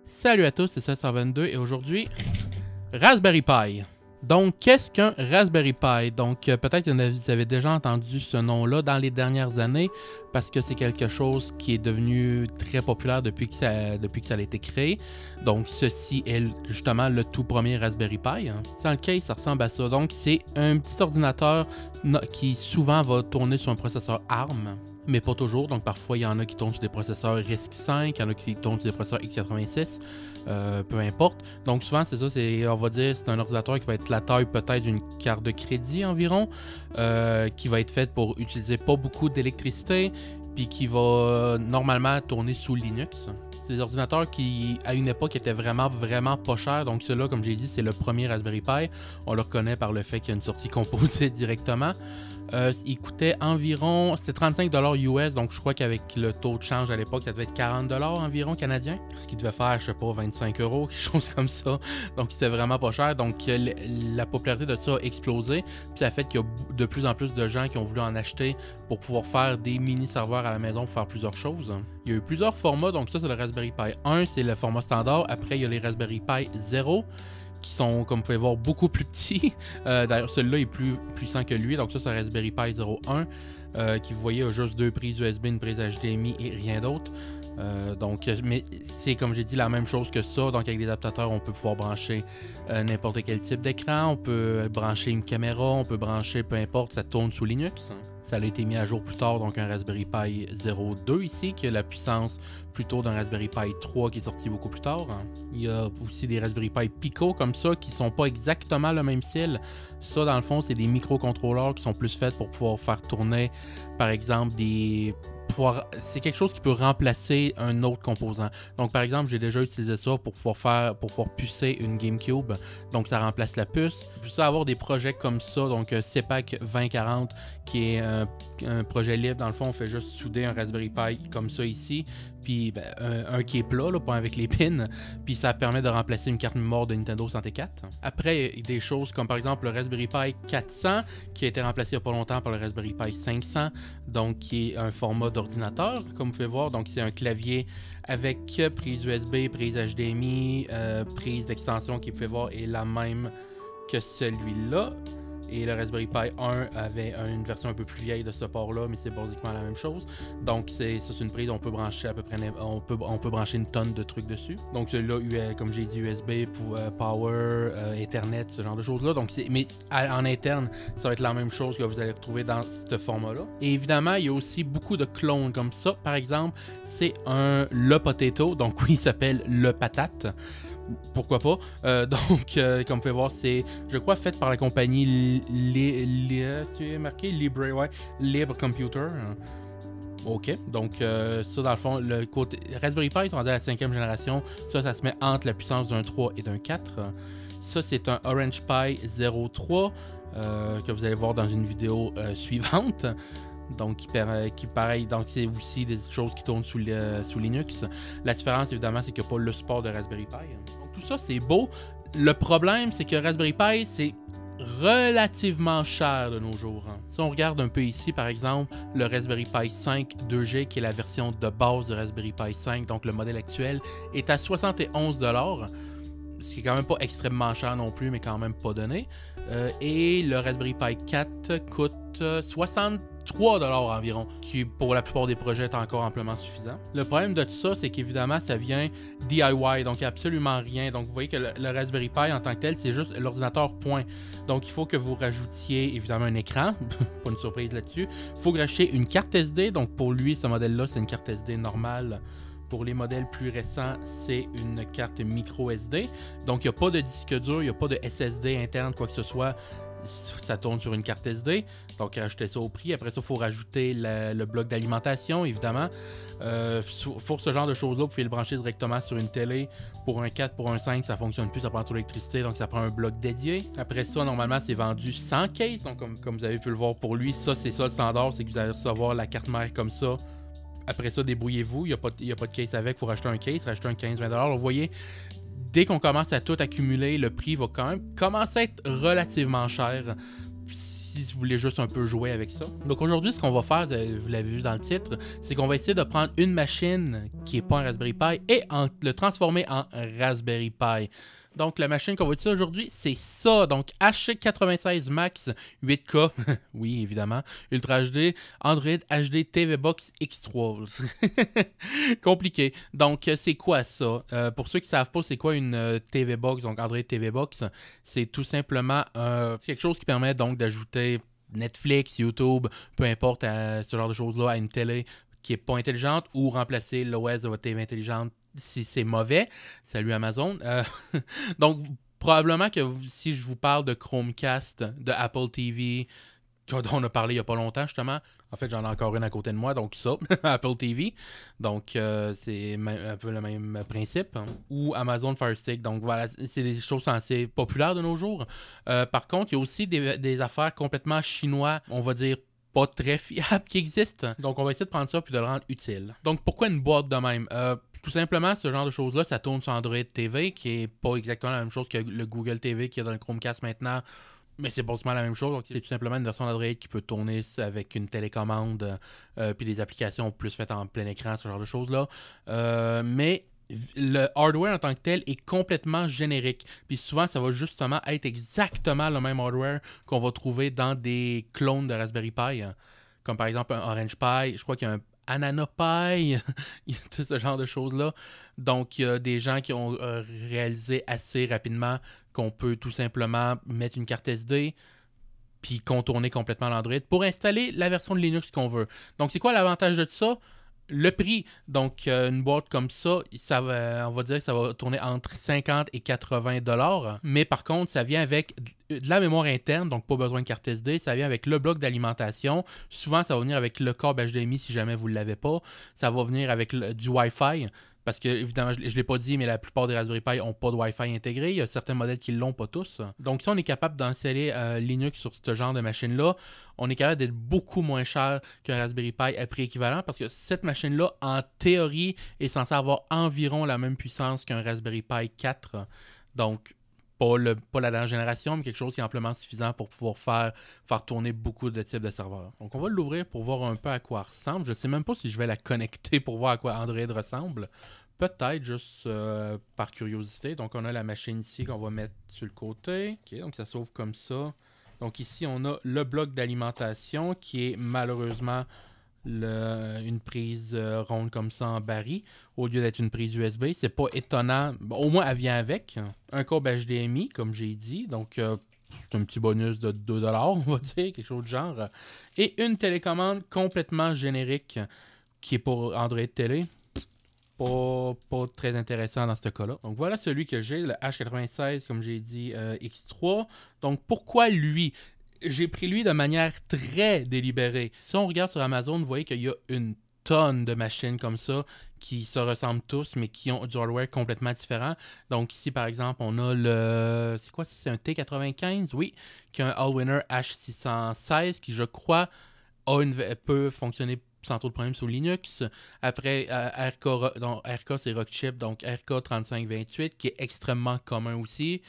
Salut à tous, c'est 722 et aujourd'hui, Raspberry Pi. Donc, qu'est-ce qu'un Raspberry Pi? Donc, peut-être que vous avez déjà entendu ce nom-là dans les dernières années parce que c'est quelque chose qui est devenu très populaire depuis que ça a été créé. Donc, ceci est justement le tout premier Raspberry Pi. Sans le case, ça ressemble à ça. Donc, c'est un petit ordinateur qui souvent va tourner sur un processeur ARM, mais pas toujours. Donc, parfois, il y en a qui tournent sur des processeurs RISC-V, il y en a qui tournent sur des processeurs x86. Peu importe. Donc souvent c'est ça, on va dire c'est un ordinateur qui va être la taille peut-être d'une carte de crédit environ, qui va être faite pour utiliser pas beaucoup d'électricité, puis qui va normalement tourner sous Linux. C'est des ordinateurs qui à une époque étaient vraiment pas chers, donc ceux-là comme j'ai dit c'est le premier Raspberry Pi. On le reconnaît par le fait qu'il y a une sortie composée directement. Il coûtait environ, c'était 35$ US, donc je crois qu'avec le taux de change à l'époque, ça devait être 40$ environ canadien, ce qui devait faire, je sais pas, 25€, quelque chose comme ça. Donc c'était vraiment pas cher. Donc la popularité de ça a explosé, puis ça a fait qu'il y a de plus en plus de gens qui ont voulu en acheter pour pouvoir faire des mini-serveurs à la maison pour faire plusieurs choses. Il y a eu plusieurs formats, donc ça c'est le Raspberry Pi 1, c'est le format standard. Après il y a les Raspberry Pi 0, qui sont, comme vous pouvez voir, beaucoup plus petits. D'ailleurs, celui-là est plus puissant que lui. Donc ça, c'est un Raspberry Pi 01, qui, vous voyez, a juste deux prises USB, une prise HDMI et rien d'autre. Mais c'est, comme j'ai dit, la même chose que ça. Donc avec des adaptateurs, on peut pouvoir brancher n'importe quel type d'écran. On peut brancher une caméra, on peut brancher, peu importe, ça tourne sous Linux. Ça a été mis à jour plus tard, donc un Raspberry Pi 02 ici, qui a la puissance plutôt d'un Raspberry Pi 3 qui est sorti beaucoup plus tard. Il y a aussi des Raspberry Pi Pico comme ça, qui sont pas exactement le même style. Ça, dans le fond, c'est des microcontrôleurs qui sont plus faits pour pouvoir faire tourner, par exemple, c'est quelque chose qui peut remplacer un autre composant. Donc, par exemple, j'ai déjà utilisé ça pour pouvoir pucer une GameCube. Donc, ça remplace la puce. Je veux avoir des projets comme ça. Donc, CPAC 2040, qui est un projet libre. Dans le fond, on fait juste souder un Raspberry Pi comme ça ici. Puis un qui est plat, là, pas avec les pins. Puis ça permet de remplacer une carte mémoire de Nintendo 64. Après, il y a des choses comme par exemple le Raspberry Pi 400, qui a été remplacé il n'y a pas longtemps par le Raspberry Pi 500, donc qui est un format d'ordinateur, comme vous pouvez voir. Donc c'est un clavier avec prise USB, prise HDMI, prise d'extension qui, vous pouvez voir, est la même que celui-là. Et le Raspberry Pi 1 avait une version un peu plus vieille de ce port-là, mais c'est basiquement la même chose. Donc c'est une prise, on peut brancher à peu près, on peut brancher une tonne de trucs dessus. Donc celui-là, comme j'ai dit, USB, pour Power, Ethernet, ce genre de choses-là. Mais en interne, ça va être la même chose que vous allez retrouver dans ce format-là. Et évidemment, il y a aussi beaucoup de clones comme ça. Par exemple, c'est le Potato, donc oui, il s'appelle le Patate. Pourquoi pas. Comme vous pouvez voir, c'est, je crois, fait par la compagnie c'est marqué Libre Computer. Ok, donc ça, dans le fond, le côté Raspberry Pi, ils sont rendus à la 5e génération. Ça se met entre la puissance d'un 3 et d'un 4. Ça, c'est un Orange Pi 03 que vous allez voir dans une vidéo suivante. Donc, qui pareil, donc c'est aussi des choses qui tournent sous Linux. La différence, évidemment, c'est qu'il n'y a pas le support de Raspberry Pi. Donc, tout ça, c'est beau. Le problème, c'est que Raspberry Pi, c'est relativement cher de nos jours. Si on regarde un peu ici, par exemple, le Raspberry Pi 5 2G, qui est la version de base de Raspberry Pi 5, donc le modèle actuel, est à 71$. Ce qui est quand même pas extrêmement cher non plus, mais quand même pas donné. Et le Raspberry Pi 4 coûte 63$ environ, qui pour la plupart des projets est encore amplement suffisant. Le problème de tout ça, c'est qu'évidemment, ça vient DIY, donc il n'y a absolument rien. Donc vous voyez que le Raspberry Pi en tant que tel, c'est juste l'ordinateur point. Donc il faut que vous rajoutiez évidemment un écran, pas une surprise là-dessus. Il faut racheter une carte SD, donc pour lui, ce modèle-là, c'est une carte SD normale. Pour les modèles plus récents, c'est une carte micro SD. Donc, il n'y a pas de disque dur, il n'y a pas de SSD interne, quoi que ce soit. Ça tourne sur une carte SD. Donc, rajoutez ça au prix. Après ça, il faut rajouter le bloc d'alimentation, évidemment. Pour ce genre de choses-là, vous pouvez le brancher directement sur une télé. Pour un 4, pour un 5, ça ne fonctionne plus, ça prend trop d'électricité, donc ça prend un bloc dédié. Après ça, normalement, c'est vendu sans case. Donc, comme vous avez pu le voir pour lui, ça, c'est ça le standard, c'est que vous allez recevoir la carte mère comme ça. Après ça, débrouillez-vous. Il n'y a pas de case avec. Il faut racheter un case, racheter un 15-20$. Vous voyez, dès qu'on commence à tout accumuler, le prix va quand même commencer à être relativement cher. si vous voulez juste un peu jouer avec ça. Donc aujourd'hui, ce qu'on va faire, vous l'avez vu dans le titre, c'est qu'on va essayer de prendre une machine qui n'est pas un Raspberry Pi et le transformer en Raspberry Pi. Donc la machine qu'on va utiliser aujourd'hui, c'est ça. Donc H96 Max 8K, oui évidemment, Ultra HD, Android HD TV Box X3. Compliqué. Donc c'est quoi ça? Pour ceux qui ne savent pas c'est quoi une TV Box, donc Android TV Box, c'est tout simplement quelque chose qui permet donc d'ajouter Netflix, YouTube, peu importe ce genre de choses-là à une télé qui n'est pas intelligente ou remplacer l'OS de votre TV intelligente si c'est mauvais. Salut Amazon. Donc, probablement que si je vous parle de Chromecast, de Apple TV, dont on a parlé il n'y a pas longtemps justement, en fait j'en ai encore une à côté de moi, donc ça, Apple TV. Donc, c'est un peu le même principe. Hein. Ou Amazon Fire Stick. Donc, voilà, c'est des choses assez populaires de nos jours. Par contre, il y a aussi des affaires complètement chinois, on va dire pas très fiables qui existent. Donc, on va essayer de prendre ça puis de le rendre utile. Donc, pourquoi une boîte de même? Tout simplement, ce genre de choses-là, ça tourne sur Android TV, qui est pas exactement la même chose que le Google TV qui est dans le Chromecast maintenant, mais c'est basiquement la même chose. Donc, c'est tout simplement une version d'Android qui peut tourner avec une télécommande, puis des applications plus faites en plein écran, ce genre de choses-là. Mais le hardware en tant que tel est complètement générique. Puis souvent, ça va justement être exactement le même hardware qu'on va trouver dans des clones de Raspberry Pi, comme par exemple un Orange Pi. Je crois qu'il y a un Anana Pi, tout ce genre de choses-là. Donc, il y a des gens qui ont réalisé assez rapidement qu'on peut tout simplement mettre une carte SD puis contourner complètement l'Android pour installer la version de Linux qu'on veut. Donc, c'est quoi l'avantage de ça? Le prix, donc une boîte comme ça, on va dire que ça va tourner entre 50 et 80 $. Mais par contre, ça vient avec de la mémoire interne, donc pas besoin de carte SD. Ça vient avec le bloc d'alimentation. Souvent, ça va venir avec le câble HDMI si jamais vous ne l'avez pas. Ça va venir avec du Wi-Fi. Parce que, évidemment, je ne l'ai pas dit, mais la plupart des Raspberry Pi n'ont pas de Wi-Fi intégré. Il y a certains modèles qui ne l'ont pas tous. Donc, si on est capable d'installer Linux sur ce genre de machine-là, on est capable d'être beaucoup moins cher qu'un Raspberry Pi à prix équivalent parce que cette machine-là, en théorie, est censée avoir environ la même puissance qu'un Raspberry Pi 4. Donc, pas la dernière génération, mais quelque chose qui est amplement suffisant pour pouvoir faire tourner beaucoup de types de serveurs. Donc, on va l'ouvrir pour voir un peu à quoi elle ressemble. Je ne sais même pas si je vais la connecter pour voir à quoi Android ressemble. Peut-être juste par curiosité. Donc, on a la machine ici qu'on va mettre sur le côté. OK, donc ça s'ouvre comme ça. Donc, ici, on a le bloc d'alimentation qui est malheureusement une prise ronde comme ça en baril au lieu d'être une prise USB. C'est pas étonnant. Bon, au moins, elle vient avec un câble HDMI, comme j'ai dit. Donc, c'est un petit bonus de 2 $, on va dire, quelque chose de genre. Et une télécommande complètement générique qui est pour Android Télé. Pas très intéressant dans ce cas-là. Donc, voilà celui que j'ai, le H96, comme j'ai dit, X3. Donc, pourquoi lui? J'ai pris lui de manière très délibérée. Si on regarde sur Amazon, vous voyez qu'il y a une tonne de machines comme ça qui se ressemblent tous, mais qui ont du hardware complètement différent. Donc ici, par exemple, on a le... C'est quoi ça? C'est un T95? Oui, qui a un Allwinner H616 qui, je crois, peut fonctionner sans trop de problèmes sous Linux. Après, RK c'est Rockchip, donc RK3528, qui est extrêmement commun aussi.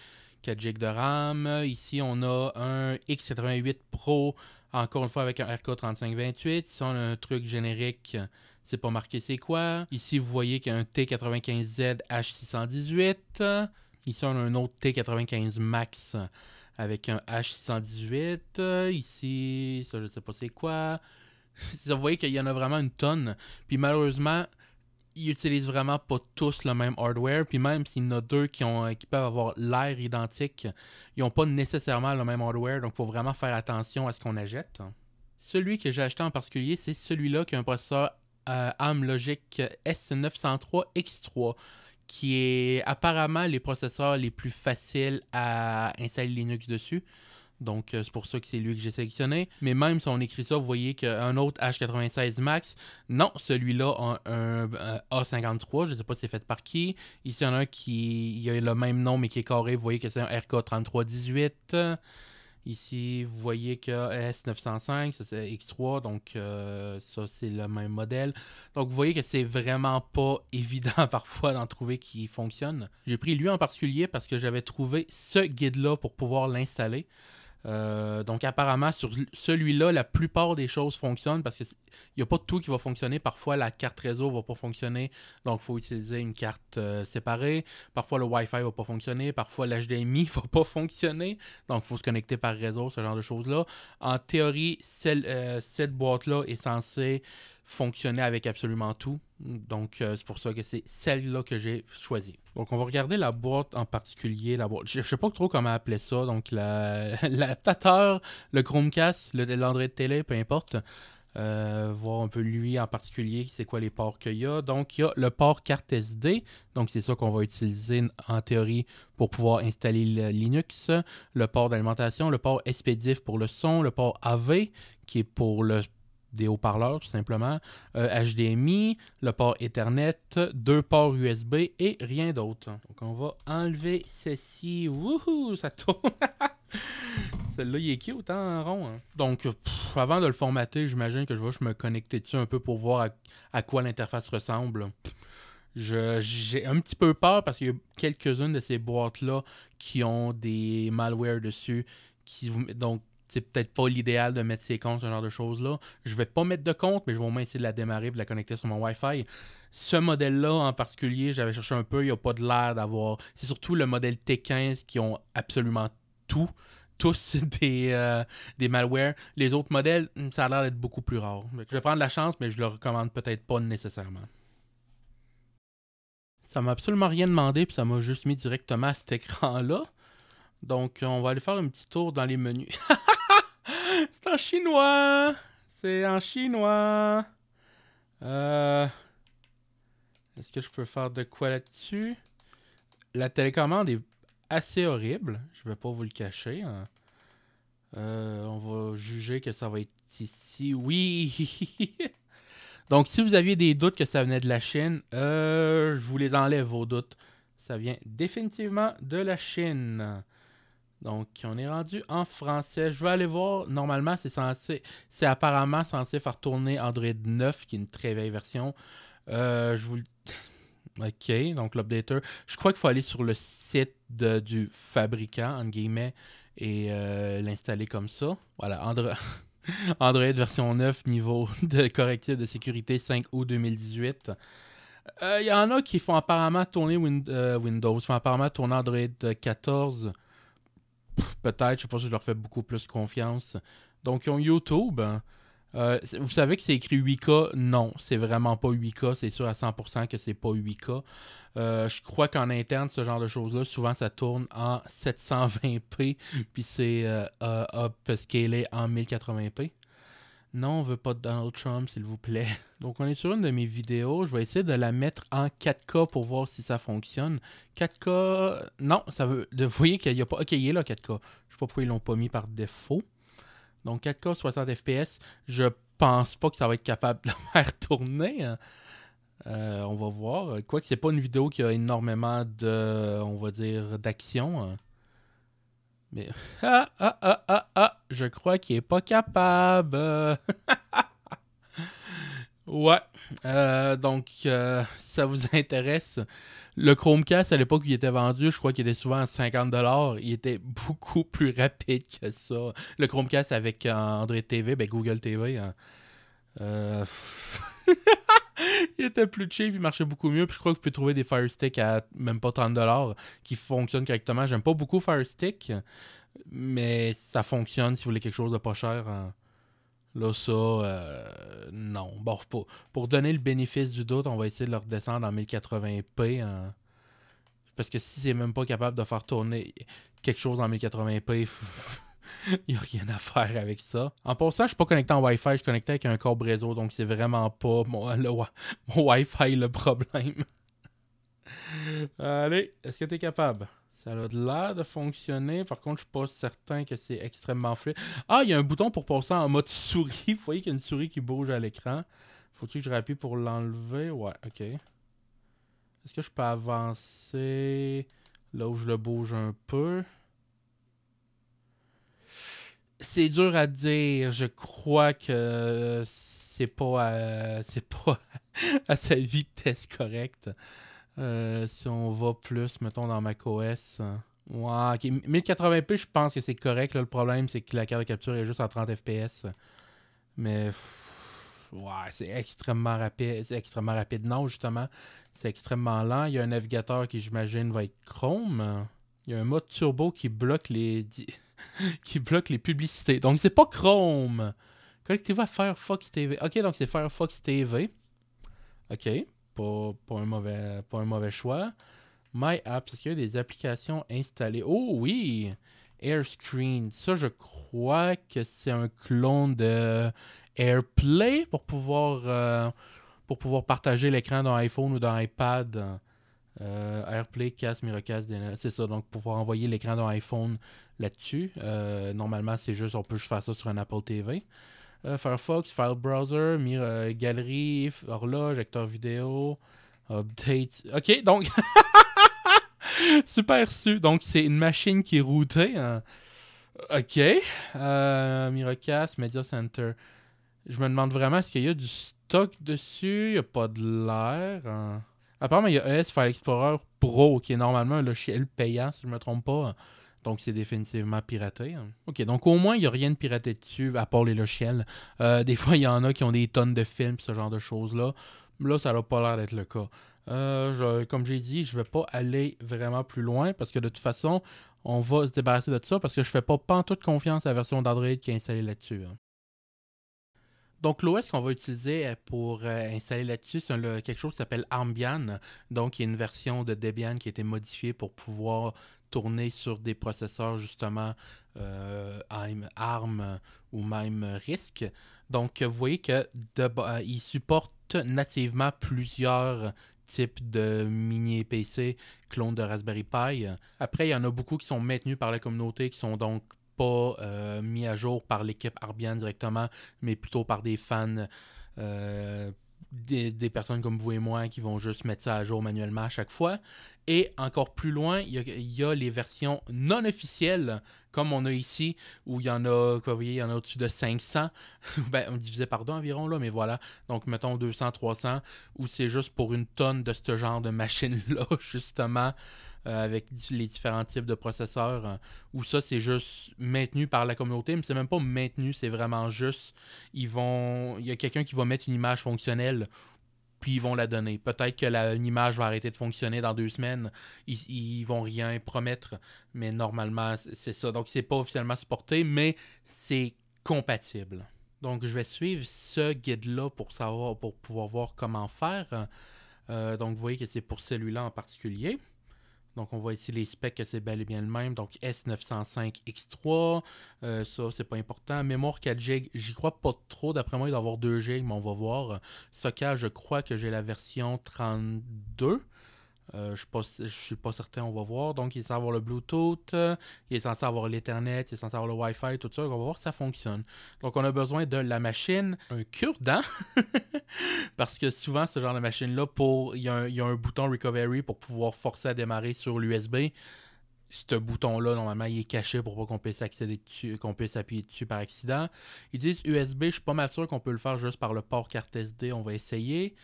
4 GB de RAM. Ici, on a un X88 Pro, encore une fois avec un RK3528. Ici, on a un truc générique, c'est pas marqué c'est quoi. Ici, vous voyez qu'il y a un T95Z H618. Ici, on a un autre T95 Max avec un H618. Ici, ça, je sais pas c'est quoi. Vous voyez qu'il y en a vraiment une tonne. Puis malheureusement, ils utilisent vraiment pas tous le même hardware. Puis même s'il y en a deux qui peuvent avoir l'air identique, ils n'ont pas nécessairement le même hardware. Donc il faut vraiment faire attention à ce qu'on achète. Celui que j'ai acheté en particulier, c'est celui-là qui a un processeur ARM Logic S903X3, qui est apparemment les processeurs les plus faciles à installer Linux dessus. Donc, c'est pour ça que c'est lui que j'ai sélectionné. Mais même si on écrit ça, vous voyez qu'un autre H96 Max, non, celui-là a un A53. Je ne sais pas si c'est fait par qui. Ici, il y en a un qui a le même nom, mais qui est carré. Vous voyez que c'est un RK3318. Ici, vous voyez que S905, ça c'est X3. Donc, ça, c'est le même modèle. Donc, vous voyez que c'est vraiment pas évident parfois d'en trouver qui fonctionne. J'ai pris lui en particulier parce que j'avais trouvé ce guide-là pour pouvoir l'installer. Donc apparemment sur celui-là, la plupart des choses fonctionnent parce qu'il n'y a pas tout qui va fonctionner. Parfois la carte réseau va pas fonctionner, donc il faut utiliser une carte séparée. Parfois le Wi-Fi va pas fonctionner, parfois l'HDMI va pas fonctionner, donc il faut se connecter par réseau, ce genre de choses-là. En théorie, cette boîte-là est censée fonctionner avec absolument tout. Donc, c'est pour ça que c'est celle-là que j'ai choisie. Donc, on va regarder la boîte en particulier. La boîte. Je ne sais pas trop comment appeler ça. Donc, l'adaptateur, le Chromecast, l'Android télé, peu importe. Voir un peu lui en particulier, c'est quoi les ports qu'il y a. Donc, il y a le port carte SD. Donc, c'est ça qu'on va utiliser en théorie pour pouvoir installer le Linux. Le port d'alimentation, le port SPDIF pour le son, le port AV qui est pour des haut-parleurs tout simplement, HDMI, le port Ethernet, 2 ports USB et rien d'autre. Donc on va enlever ceci. Wouhou, ça tourne. Celui-là, il est cute, en rond. Hein? Donc, avant de le formater, j'imagine que je vais me connecter dessus un peu pour voir à quoi l'interface ressemble. J'ai un petit peu peur parce qu'il y a quelques-unes de ces boîtes-là qui ont des malwares dessus. Donc, c'est peut-être pas l'idéal de mettre ces comptes, ce genre de choses-là. Je vais pas mettre de compte, mais je vais au moins essayer de la démarrer et de la connecter sur mon Wi-Fi. Ce modèle-là, en particulier, j'avais cherché un peu, il n'y a pas de l'air d'avoir... C'est surtout le modèle T15 qui ont absolument tout. Tous des malwares. Les autres modèles, ça a l'air d'être beaucoup plus rare. Je vais prendre la chance, mais je le recommande peut-être pas nécessairement. Ça m'a absolument rien demandé, puis ça m'a juste mis directement à cet écran-là. Donc, on va aller faire un petit tour dans les menus. C'est en chinois! C'est en chinois! Est-ce que je peux faire de quoi là-dessus? La télécommande est assez horrible. Je vais pas vous le cacher. Hein. On va juger que ça va être ici. Oui! Donc, si vous aviez des doutes que ça venait de la Chine, je vous les enlève, vos doutes. Ça vient définitivement de la Chine. Donc, on est rendu en français. Je vais aller voir. Normalement, c'est apparemment censé faire tourner Android 9, qui est une très vieille version. Je vous OK, donc l'updater. Je crois qu'il faut aller sur le site du fabricant, entre guillemets, et l'installer comme ça. Voilà, Android version 9, niveau de correctif de sécurité 5 août 2018. Il y en a qui font apparemment tourner Windows, font apparemment tourner Android 14. Peut-être, je sais pas si je leur fais beaucoup plus confiance. Donc, ils ont YouTube. Vous savez que c'est écrit 8K? Non, c'est vraiment pas 8K. C'est sûr à 100% que c'est pas 8K. Je crois qu'en interne, ce genre de choses-là, souvent ça tourne en 720p, puis c'est upscalé en 1080p. Non, on veut pas de Donald Trump, s'il vous plaît. Donc, on est sur une de mes vidéos. Je vais essayer de la mettre en 4K pour voir si ça fonctionne. 4K... Non, ça veut... Vous voyez qu'il n'y a pas... OK, il est là, 4K. Je sais pas pourquoi ils l'ont pas mis par défaut. Donc, 4K, 60 FPS. Je pense pas que ça va être capable de le faire tourner. Hein. On va voir. Quoique, c'est pas une vidéo qui a énormément de... On va dire, d'action. Hein. Mais... Je crois qu'il est pas capable. Ouais. Donc, ça vous intéresse. Le Chromecast, à l'époque où il était vendu, je crois qu'il était souvent à 50$. Il était beaucoup plus rapide que ça. Le Chromecast avec Android TV, ben Google TV. Hein. Il était plus cheap, il marchait beaucoup mieux. Puis je crois que vous pouvez trouver des Fire Stick à même pas 30$ qui fonctionnent correctement. J'aime pas beaucoup Fire Stick, mais ça fonctionne si vous voulez quelque chose de pas cher. Hein. Là, ça, non. Bon, pour donner le bénéfice du doute, on va essayer de le redescendre en 1080p. Hein. Parce que si c'est même pas capable de faire tourner quelque chose en 1080p, il n'y a rien à faire avec ça. En passant, je suis pas connecté en Wi-Fi, je suis connecté avec un câble réseau, donc c'est vraiment pas mon Wi-Fi le problème. Allez, est-ce que tu es capable? Ça a l'air de fonctionner. Par contre, je suis pas certain que c'est extrêmement fluide. Ah, il y a un bouton pour passer en mode souris. Vous voyez qu'il y a une souris qui bouge à l'écran. Faut-il que je rappuie pour l'enlever? Ouais, ok. Est-ce que je peux avancer là où je le bouge un peu? C'est dur à dire. Je crois que c'est pas à sa vitesse correcte. Si on va plus, mettons, dans macOS... Ouais, ok. 1080p, je pense que c'est correct. Là. Le problème, c'est que la carte de capture est juste à 30 FPS. Mais ouais, c'est extrêmement rapide. C'est extrêmement rapide. Non, justement, c'est extrêmement lent. Il y a un navigateur qui, j'imagine, va être Chrome. Il y a un mode turbo qui bloque les qui bloque les publicités. Donc c'est pas Chrome. Connectez-vous à Firefox TV. Ok, donc c'est Firefox TV. Ok, pas un mauvais choix. My Apps, est-ce qu'il y a des applications installées? Oh oui! AirScreen. Ça, je crois que c'est un clone de AirPlay pour pouvoir partager l'écran d'un iPhone ou d'un iPad. AirPlay, Cast, Miracast, c'est ça. Donc, pour pouvoir envoyer l'écran d'un iPhone là-dessus. Normalement, c'est juste, on peut juste faire ça sur un Apple TV. Firefox, File Browser, Galerie, horloge, lecteur vidéo, Update. Ok, donc... Super su. Donc, c'est une machine qui est routée. Hein. OK. Miracast, Media Center. Je me demande vraiment, est-ce qu'il y a du stock dessus? Il n'y a pas de l'air. Hein. Apparemment, il y a ES File Explorer Pro, qui est normalement un logiciel payant, si je ne me trompe pas. Donc, c'est définitivement piraté. Hein. OK, donc au moins, il n'y a rien de piraté dessus, à part les logiciels. Des fois, il y en a qui ont des tonnes de films, ce genre de choses-là. Là, ça n'a pas l'air d'être le cas. Comme j'ai dit, je ne vais pas aller vraiment plus loin parce que de toute façon, on va se débarrasser de ça parce que je ne fais pas pantoute confiance à la version d'Android qui est installée là-dessus. Hein. Donc, l'OS qu'on va utiliser pour installer là-dessus, c'est quelque chose qui s'appelle Armbian. Donc, il y a une version de Debian qui a été modifiée pour pouvoir tourner sur des processeurs, justement, ARM ou même RISC. Donc, vous voyez qu'il supporte nativement plusieurs types de mini PC clones de Raspberry Pi. Après, il y en a beaucoup qui sont maintenus par la communauté, qui sont donc pas mis à jour par l'équipe Arbian directement, mais plutôt par des fans, des personnes comme vous et moi qui vont juste mettre ça à jour manuellement à chaque fois. Et encore plus loin, il y a les versions non officielles, comme on a ici, où il y en a, vous voyez, il y en a au-dessus de 500, ben, on divisait par deux environ, là, mais voilà, donc mettons 200, 300, où c'est juste pour une tonne de ce genre de machine-là, justement, avec les différents types de processeurs, où ça, c'est juste maintenu par la communauté, mais c'est même pas maintenu, c'est vraiment juste, il y a quelqu'un qui va mettre une image fonctionnelle, puis ils vont la donner. Peut-être que l'image va arrêter de fonctionner dans 2 semaines, ils vont rien promettre, mais normalement, c'est ça. Donc, c'est pas officiellement supporté, mais c'est compatible. Donc, je vais suivre ce guide-là pour pouvoir voir comment faire. Donc, vous voyez que c'est pour celui-là en particulier. Donc, on voit ici les specs que c'est bel et bien le même. Donc, S905X3, ça, c'est pas important. Mémoire 4 Go, j'y crois pas trop. D'après moi, il doit y avoir 2 Go, mais on va voir. Stockage, je crois que j'ai la version 32. Je suis pas certain, on va voir. Donc, il est censé avoir le Bluetooth, il est censé avoir l'Ethernet, il est censé avoir le Wi-Fi, tout ça. On va voir si ça fonctionne. Donc, on a besoin de la machine, un cure-dent, parce que souvent, ce genre de machine-là, il y a un bouton Recovery pour pouvoir forcer à démarrer sur l'USB. Ce bouton-là, normalement, il est caché pour pas qu'on puisse accéder dessus, qu'on puisse appuyer dessus par accident. Ils disent USB, je suis pas mal sûr qu'on peut le faire juste par le port carte SD. On va essayer.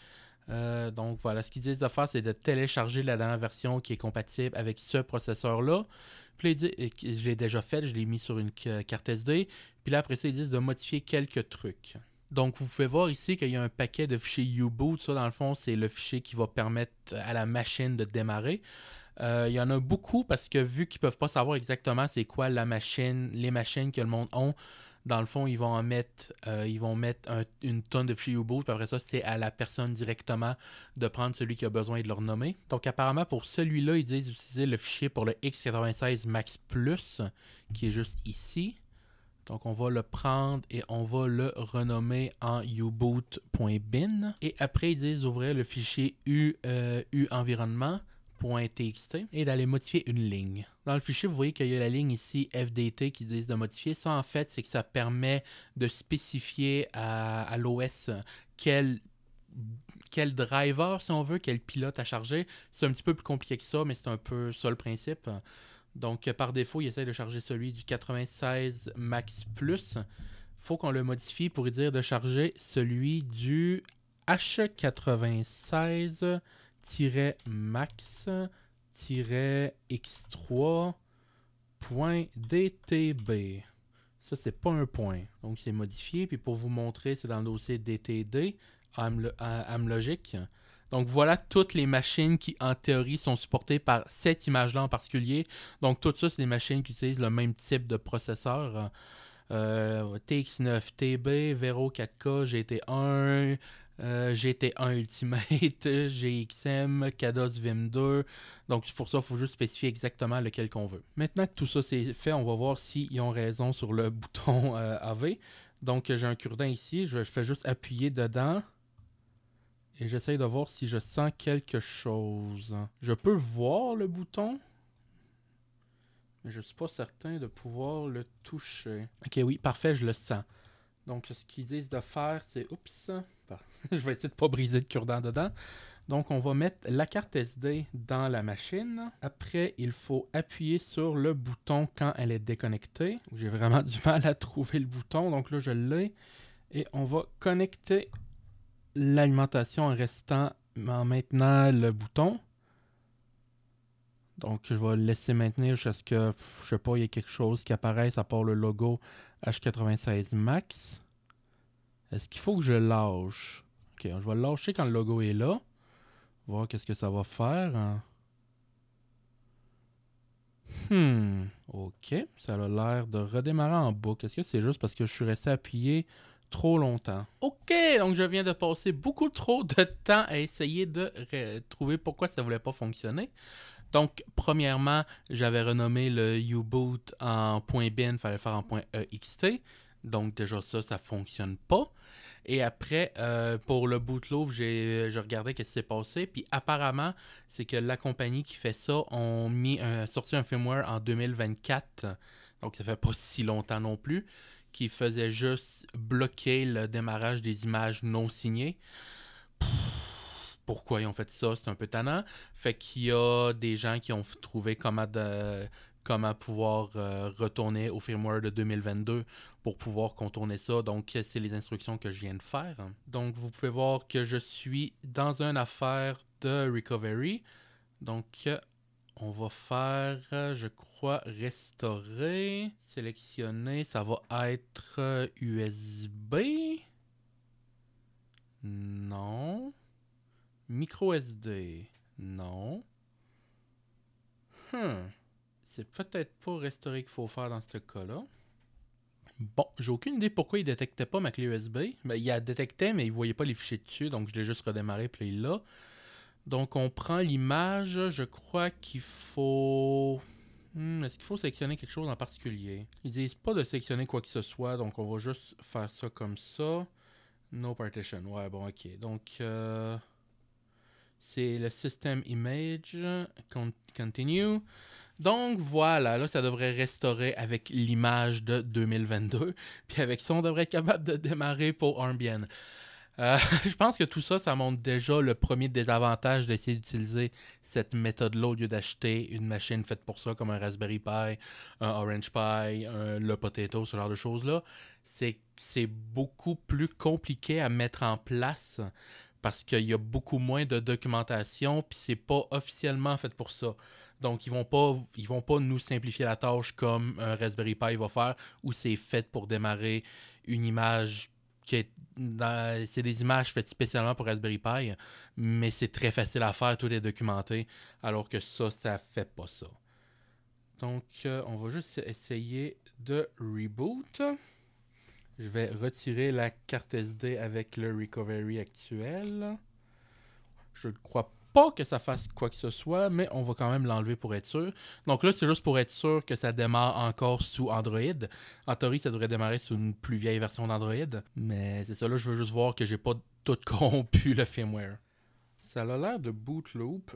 Donc voilà, ce qu'ils disent de faire, c'est de télécharger la dernière version qui est compatible avec ce processeur-là. Puis je l'ai déjà fait, je l'ai mis sur une carte SD. Puis là, après ça, ils disent de modifier quelques trucs. Donc, vous pouvez voir ici qu'il y a un paquet de fichiers U-Boot. Ça, dans le fond, c'est le fichier qui va permettre à la machine de démarrer. Il y en a beaucoup parce que vu qu'ils ne peuvent pas savoir exactement c'est quoi les machines que le monde ont, dans le fond, ils vont mettre une tonne de fichiers U-Boot, puis après ça, c'est à la personne directement de prendre celui qui a besoin et de le renommer. Donc apparemment, pour celui-là, ils disent utiliser le fichier pour le x96 Max Plus, qui est juste ici. Donc on va le prendre et on va le renommer en uboot.bin. Et après, ils disent d'ouvrir le fichier environnement. .txt et d'aller modifier une ligne. Dans le fichier, vous voyez qu'il y a la ligne ici FDT qui disent de modifier. Ça, en fait, c'est que ça permet de spécifier à l'OS quel driver, si on veut, quel pilote à charger. C'est un petit peu plus compliqué que ça, mais c'est un peu ça le principe. Donc, par défaut, il essaie de charger celui du 96 Max Plus. Il faut qu'on le modifie pour dire de charger celui du H96 Max X3 point DTB. Ça, c'est pas un point. Donc, c'est modifié. Puis pour vous montrer, c'est dans le dossier DTD, Amlogic. Donc, voilà toutes les machines qui, en théorie, sont supportées par cette image-là en particulier. Donc, tout ça, c'est des machines qui utilisent le même type de processeur. TX9, TB, Vero 4K, GT1, GT1 Ultimate, GXM, Kados Vim 2. Donc, pour ça, il faut juste spécifier exactement lequel qu'on veut. Maintenant que tout ça c'est fait, on va voir s'ils ont raison sur le bouton AV. Donc, j'ai un cure-dent ici. Je fais juste appuyer dedans. Et j'essaye de voir si je sens quelque chose. Je peux voir le bouton, mais je ne suis pas certain de pouvoir le toucher. Ok, oui, parfait, je le sens. Donc, ce qu'ils disent de faire, c'est... Oups! Je vais essayer de ne pas briser le cure-dent dedans. Donc, on va mettre la carte SD dans la machine. Après, il faut appuyer sur le bouton quand elle est déconnectée. J'ai vraiment du mal à trouver le bouton. Donc là, je l'ai. Et on va connecter l'alimentation en maintenant le bouton. Donc, je vais le laisser maintenir jusqu'à ce que, je sais pas, il y ait quelque chose qui apparaisse à part le logo H96 Max. Est-ce qu'il faut que je lâche? Ok, je vais le lâcher quand le logo est là. Voir qu'est-ce que ça va faire. Ok, ça a l'air de redémarrer en boucle. Est-ce que c'est juste parce que je suis resté appuyé trop longtemps? Ok, donc je viens de passer beaucoup trop de temps à essayer de trouver pourquoi ça voulait pas fonctionner. Donc, premièrement, j'avais renommé le U-Boot en .bin, il fallait le faire en .ext. Donc, déjà ça fonctionne pas. Et après, pour le bootloop, je regardais ce qui s'est passé. Puis apparemment, c'est que la compagnie qui fait ça ont sorti un firmware en 2024. Donc, ça fait pas si longtemps non plus. Qui faisait juste bloquer le démarrage des images non signées. Pourquoi ils ont fait ça? C'est un peu tannant. Fait qu'il y a des gens qui ont trouvé comment pouvoir retourner au firmware de 2022 pour pouvoir contourner ça. Donc, c'est les instructions que je viens de faire. Donc, vous pouvez voir que je suis dans une affaire de recovery. Donc, on va faire, je crois, restaurer, sélectionner. Ça va être USB. Non. Micro SD. Non. C'est peut-être pas restaurer qu'il faut faire dans ce cas-là. Bon, j'ai aucune idée pourquoi il détectait pas ma clé USB. Ben, il la détectait, mais il voyait pas les fichiers dessus, donc je l'ai juste redémarré, puis il est là. Donc on prend l'image, je crois qu'il faut... Est-ce qu'il faut sélectionner quelque chose en particulier? Ils disent pas de sélectionner quoi que ce soit, donc on va juste faire ça comme ça. No partition, ouais, bon, ok. Donc, c'est le system image, continue. Donc voilà, là ça devrait restaurer avec l'image de 2022. Puis avec ça, on devrait être capable de démarrer pour Armbian. Je pense que tout ça, ça montre déjà le premier désavantage d'essayer d'utiliser cette méthode-là au lieu d'acheter une machine faite pour ça, comme un Raspberry Pi, un Orange Pi, le Potato, ce genre de choses-là. C'est que c'est beaucoup plus compliqué à mettre en place parce qu'il y a beaucoup moins de documentation, puis c'est pas officiellement fait pour ça. Donc, ils vont pas nous simplifier la tâche comme un Raspberry Pi va faire, où c'est fait pour démarrer une image c'est des images faites spécialement pour Raspberry Pi, mais c'est très facile à faire, tout est documenté, alors que ça fait pas ça. Donc, on va juste essayer de reboot. Je vais retirer la carte SD avec le recovery actuel. Je ne crois pas que ça fasse quoi que ce soit, mais on va quand même l'enlever pour être sûr. Donc là, c'est juste pour être sûr que ça démarre encore sous Android. En théorie, ça devrait démarrer sous une plus vieille version d'Android. Mais c'est ça, là, je veux juste voir que j'ai pas tout corrompu le firmware. Ça a l'air de bootloop.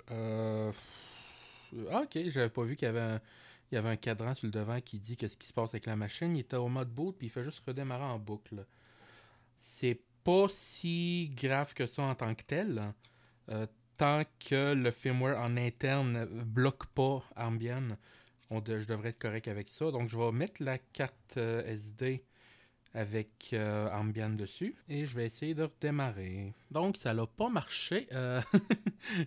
Ok, j'avais pas vu qu'il y avait un cadran sur le devant qui dit qu'est-ce qui se passe avec la machine. Il était au mode boot, puis il fait juste redémarrer en boucle. C'est pas si grave que ça en tant que tel. Tant que le firmware en interne ne bloque pas Armbian, je devrais être correct avec ça. Donc, je vais mettre la carte SD avec Armbian dessus et je vais essayer de redémarrer. Donc, ça n'a pas marché.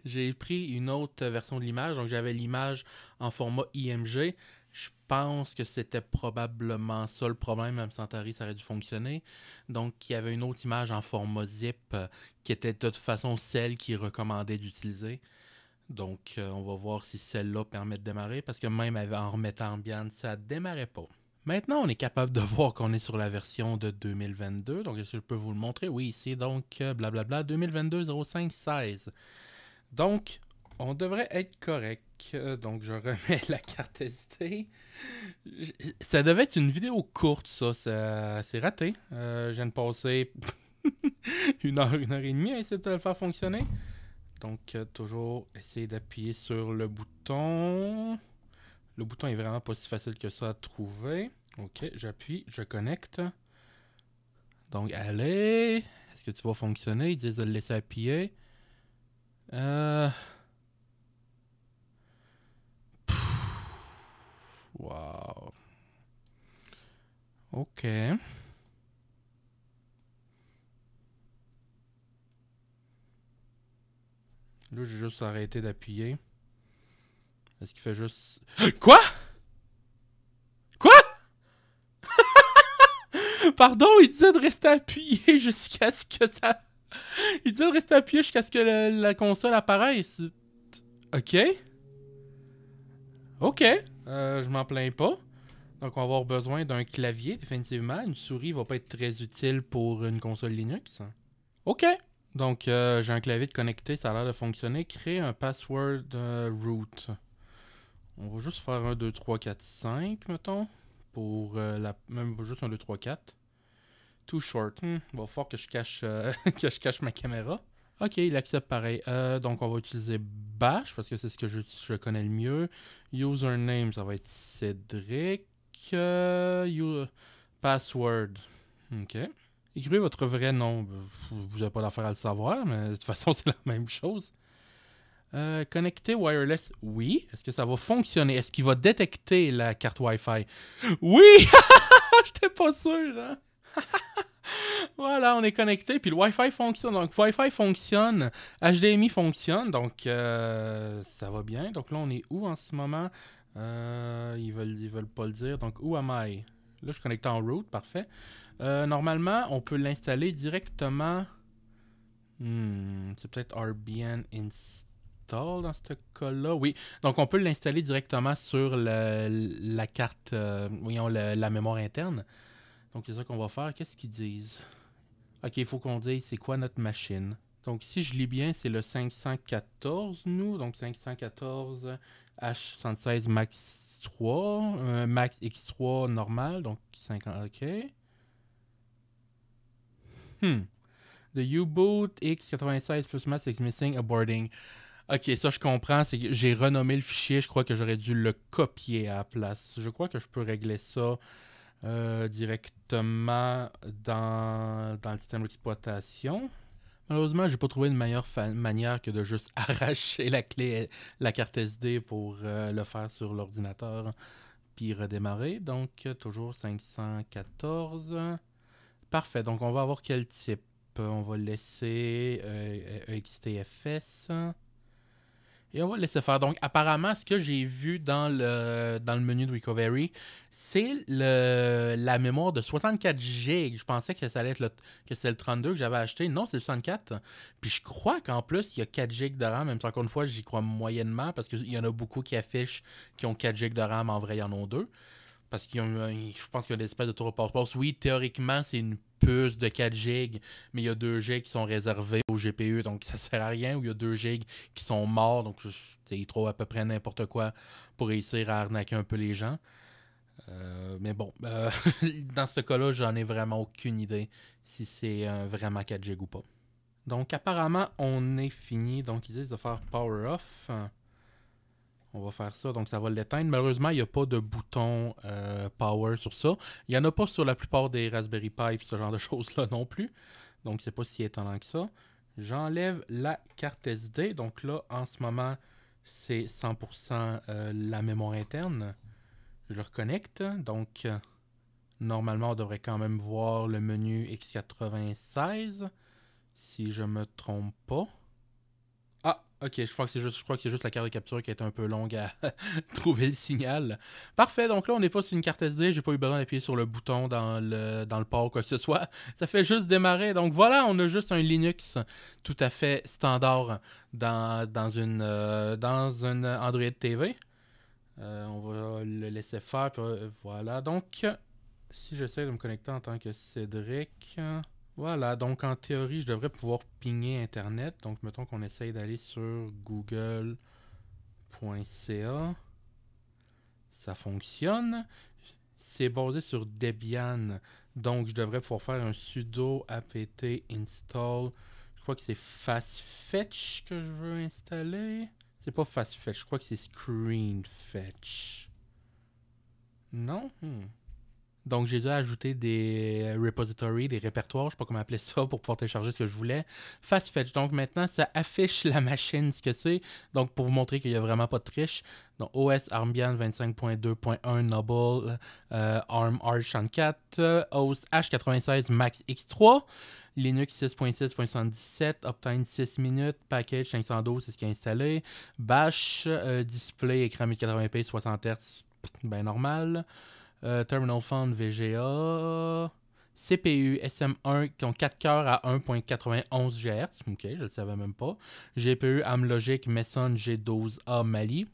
J'ai pris une autre version de l'image. Donc, j'avais l'image en format IMG. Je pense que c'était probablement ça le problème, même sans Atari, ça aurait dû fonctionner. Donc, il y avait une autre image en format zip qui était de toute façon celle qu'il recommandait d'utiliser. Donc, on va voir si celle-là permet de démarrer, parce que même en remettant Ambient, ça ne démarrait pas. Maintenant, on est capable de voir qu'on est sur la version de 2022. Donc, est-ce que je peux vous le montrer? Oui, ici, donc, blablabla, 2022-05-16. Donc, on devrait être correct. Donc, je remets la carte SD. Ça devait être une vidéo courte, ça. C'est raté. Je viens de passer une heure et demie à essayer de le faire fonctionner. Donc, toujours essayer d'appuyer sur le bouton. Le bouton est vraiment pas si facile que ça à trouver. Ok, j'appuie, je connecte. Donc, allez. Est-ce que tu vas fonctionner? Ils disent de le laisser appuyer. Wow. Ok. Là, j'ai juste arrêté d'appuyer. Est-ce qu'il fait juste... Quoi? Quoi? Pardon, il disait de rester appuyé jusqu'à ce que ça... Il disait de rester appuyé jusqu'à ce que la console apparaisse. Ok. Ok. Je m'en plains pas. Donc, on va avoir besoin d'un clavier, définitivement. Une souris va pas être très utile pour une console Linux. Ok. Donc, j'ai un clavier de connecté, ça a l'air de fonctionner. Créer un password root. On va juste faire 1, 2, 3, 4, 5, mettons. Pour même juste 1, 2, 3, 4. Too short. Il va falloir que je cache, que je cache ma caméra. Ok, il accepte pareil. Donc, on va utiliser Bash parce que c'est ce que je connais le mieux. Username, ça va être Cédric. Password. Ok. Écrivez votre vrai nom. Vous n'avez pas d'affaire à le savoir, mais de toute façon, c'est la même chose. Connecter wireless, oui. Est-ce que ça va fonctionner? Est-ce qu'il va détecter la carte Wi-Fi? Oui! J'étais pas sûr, hein? Voilà, on est connecté, puis le Wi-Fi fonctionne. Donc, Wi-Fi fonctionne, HDMI fonctionne, donc ça va bien. Donc là, on est où en ce moment? Ils veulent pas le dire. Donc, où am I? Là, je suis connecté en route, parfait. Normalement, on peut l'installer directement. C'est peut-être RBN install dans ce cas-là. Oui, donc on peut l'installer directement sur la carte, voyons, la mémoire interne. Donc, c'est ça qu'on va faire. Qu'est-ce qu'ils disent? Ok, il faut qu'on dise c'est quoi notre machine. Donc, si je lis bien, c'est le 514, nous. Donc, 514 H76 Max 3. Max X3 normal. Donc, 50. Ok. The U-Boot X96 plus Max is missing a boarding. Ok, ça je comprends. C'est que j'ai renommé le fichier. Je crois que j'aurais dû le copier à la place. Je crois que je peux régler ça directement dans le système d'exploitation. Malheureusement, j'ai pas trouvé une meilleure manière que de juste arracher la carte SD pour le faire sur l'ordinateur puis redémarrer. Donc, toujours 514. Parfait. Donc, on va avoir quel type? On va laisser XTFS. Et on va le laisser faire. Donc, apparemment, ce que j'ai vu dans le menu de Recovery, c'est la mémoire de 64 GB. Je pensais que ça allait être que c'est le 32 que j'avais acheté. Non, c'est le 64. Puis je crois qu'en plus, il y a 4 GB de RAM. Même si, encore une fois, j'y crois moyennement parce qu'il y en a beaucoup qui affichent qui ont 4 GB de RAM. En vrai, il y en a deux. Parce je pense qu'il y a des espèces de tour de passe-passe. Oui, théoriquement, c'est une puce de 4 GB, mais il y a 2 GB qui sont réservés au GPU, donc ça sert à rien. Ou il y a 2 GB qui sont morts, donc ils trouvent à peu près n'importe quoi pour réussir à arnaquer un peu les gens. Mais bon, dans ce cas-là, j'en ai vraiment aucune idée si c'est vraiment 4 GB ou pas. Donc apparemment, on est fini. Donc ils disent de faire power off. On va faire ça, donc ça va l'éteindre. Malheureusement, il n'y a pas de bouton power sur ça. Il n'y en a pas sur la plupart des Raspberry Pi et ce genre de choses-là non plus. Donc, c'est pas si étonnant que ça. J'enlève la carte SD. Donc là, en ce moment, c'est 100% la mémoire interne. Je le reconnecte. Donc, normalement, on devrait quand même voir le menu X96, si je me trompe pas. Ah, ok, je crois que c'est juste la carte de capture qui est un peu longue à trouver le signal. Parfait, donc là on n'est pas sur une carte SD, j'ai pas eu besoin d'appuyer sur le bouton dans le port ou quoi que ce soit. Ça fait juste démarrer. Donc voilà, on a juste un Linux tout à fait standard dans une Android TV. On va le laisser faire, puis voilà. Donc, si j'essaie de me connecter en tant que Cédric, voilà, donc en théorie, je devrais pouvoir pigner Internet. Donc, mettons qu'on essaye d'aller sur google.ca. Ça fonctionne. C'est basé sur Debian. Donc, je devrais pouvoir faire un sudo apt install. Je crois que c'est fastfetch que je veux installer. C'est pas fastfetch, je crois que c'est screenfetch. Non? Donc, j'ai dû ajouter des repositories, des répertoires, je sais pas comment appeler ça, pour pouvoir télécharger ce que je voulais. Fastfetch. Donc, maintenant, ça affiche la machine, ce que c'est. Donc, pour vous montrer qu'il n'y a vraiment pas de triche. Donc, OS Armbian 25.2.1 Noble, ARM Arch64, host H96 Max X3, Linux 6.6.77, Optane 6 minutes, package 512, c'est ce qui est installé. Bash, display, écran 1080p, 60 Hz, ben normal. Terminal Fund VGA. CPU SM1 qui ont 4 cœurs à 1.91 GHz. Ok, je le savais même pas. GPU Amlogic Meson G12A Mali.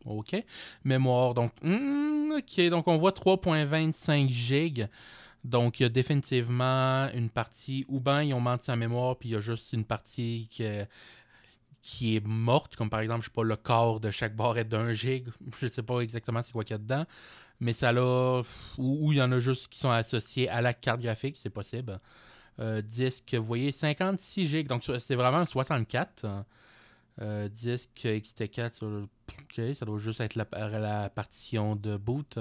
Ok. Mémoire, donc. Ok, donc on voit 3.25 GB. Donc, il y a définitivement une partie, ou bien ils ont menti en mémoire, puis il y a juste une partie qui est morte, comme par exemple, je sais pas, le corps de chaque barre est d'1 gig. Je sais pas exactement c'est quoi qu'il y a dedans. Mais ça l'a. Ou il y en a juste qui sont associés à la carte graphique, c'est possible. Disque, vous voyez, 56 GB. Donc, c'est vraiment un 64. Disque XT4 ok, ça doit juste être la partition de boot.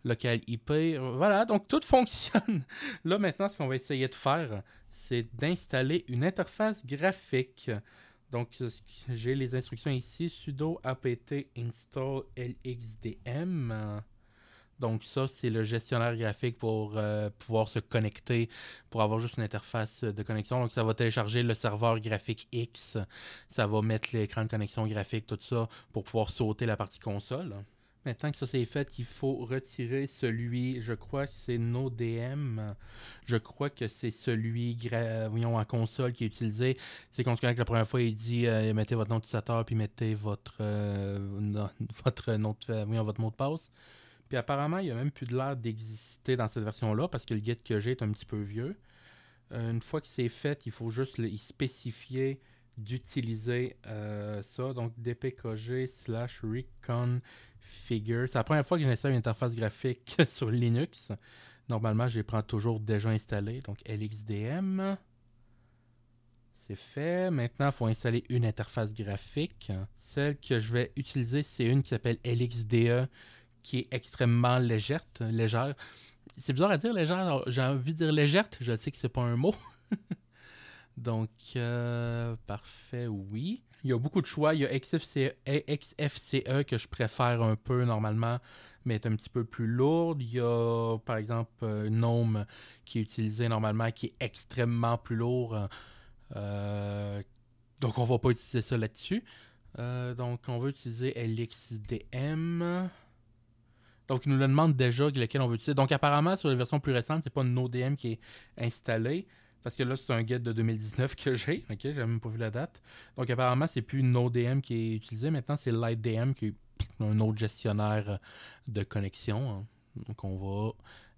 Local IP. Voilà, donc tout fonctionne. Là, maintenant, ce qu'on va essayer de faire, c'est d'installer une interface graphique. Donc, j'ai les instructions ici. Sudo apt install lxdm. Donc ça, c'est le gestionnaire graphique pour pouvoir se connecter, pour avoir juste une interface de connexion. Donc ça va télécharger le serveur graphique X, ça va mettre l'écran de connexion graphique, tout ça, pour pouvoir sauter la partie console. Maintenant que ça c'est fait, il faut retirer celui, je crois que c'est NoDM, je crois que c'est celui voyons, en console qui est utilisé. C'est qu'on se connecte la première fois, il dit mettez votre nom d'utilisateur puis mettez votre, votre mot de passe. Puis apparemment, il n'y a même plus de l'air d'exister dans cette version-là parce que le guide que j'ai est un petit peu vieux. Une fois que c'est fait, il faut juste y spécifier d'utiliser ça. Donc dpkg slash reconfigure. C'est la première fois que j'installe une interface graphique sur Linux. Normalement, je les prends toujours déjà installés. Donc LXDM. C'est fait. Maintenant, il faut installer une interface graphique. Celle que je vais utiliser, c'est une qui s'appelle LXDE, qui est extrêmement légère. C'est bizarre à dire légère, j'ai envie de dire légère, je sais que c'est pas un mot. Donc, parfait, oui. Il y a beaucoup de choix. Il y a XFCE que je préfère un peu normalement, mais est un petit peu plus lourde. Il y a, par exemple, GNOME qui est utilisé normalement, qui est extrêmement plus lourd. Donc, on va pas utiliser ça là-dessus. Donc, on va utiliser LXDM. Donc, il nous le demande déjà lequel on veut utiliser. Donc, apparemment, sur les versions plus récentes, c'est pas NoDM qui est installé. Parce que là, c'est un guide de 2019 que j'ai. Ok, j'ai même pas vu la date. Donc, apparemment, c'est plus NoDM qui est utilisé. Maintenant, c'est LightDM qui est un autre gestionnaire de connexion. Donc, on va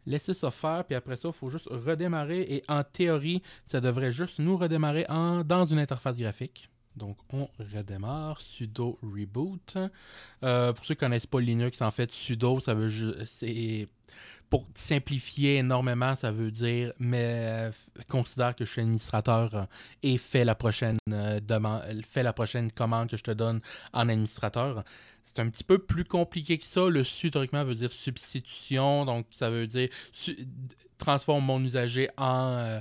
laisser ça faire. Puis après ça, il faut juste redémarrer. Et en théorie, ça devrait juste nous redémarrer dans une interface graphique. Donc, on redémarre. Sudo reboot. Pour ceux qui ne connaissent pas Linux, en fait, sudo, ça veut c'est pour simplifier énormément, ça veut dire mais considère que je suis administrateur et fais la prochaine fais la prochaine commande que je te donne en administrateur. C'est un petit peu plus compliqué que ça. Le su, théoriquement, veut dire substitution. Donc, ça veut dire transforme mon usager en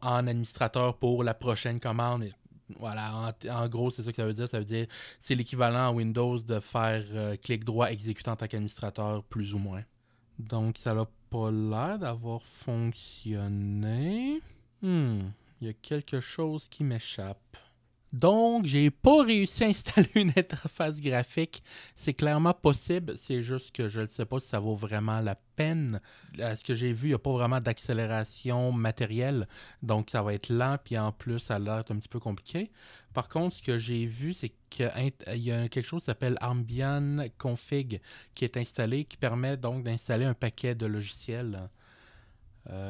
administrateur pour la prochaine commande. Voilà, en gros, c'est ça que ça veut dire. Ça veut dire c'est l'équivalent en Windows de faire clic droit exécuter en tant qu'administrateur, plus ou moins. Donc, ça n'a pas l'air d'avoir fonctionné. Il y a quelque chose qui m'échappe. Donc, j'ai pas réussi à installer une interface graphique. C'est clairement possible, c'est juste que je ne sais pas si ça vaut vraiment la peine. À ce que j'ai vu, il n'y a pas vraiment d'accélération matérielle, donc ça va être lent, puis en plus, ça a l'air un petit peu compliqué. Par contre, ce que j'ai vu, c'est qu'il y a quelque chose qui s'appelle Ambient Config qui est installé, qui permet donc d'installer un paquet de logiciels.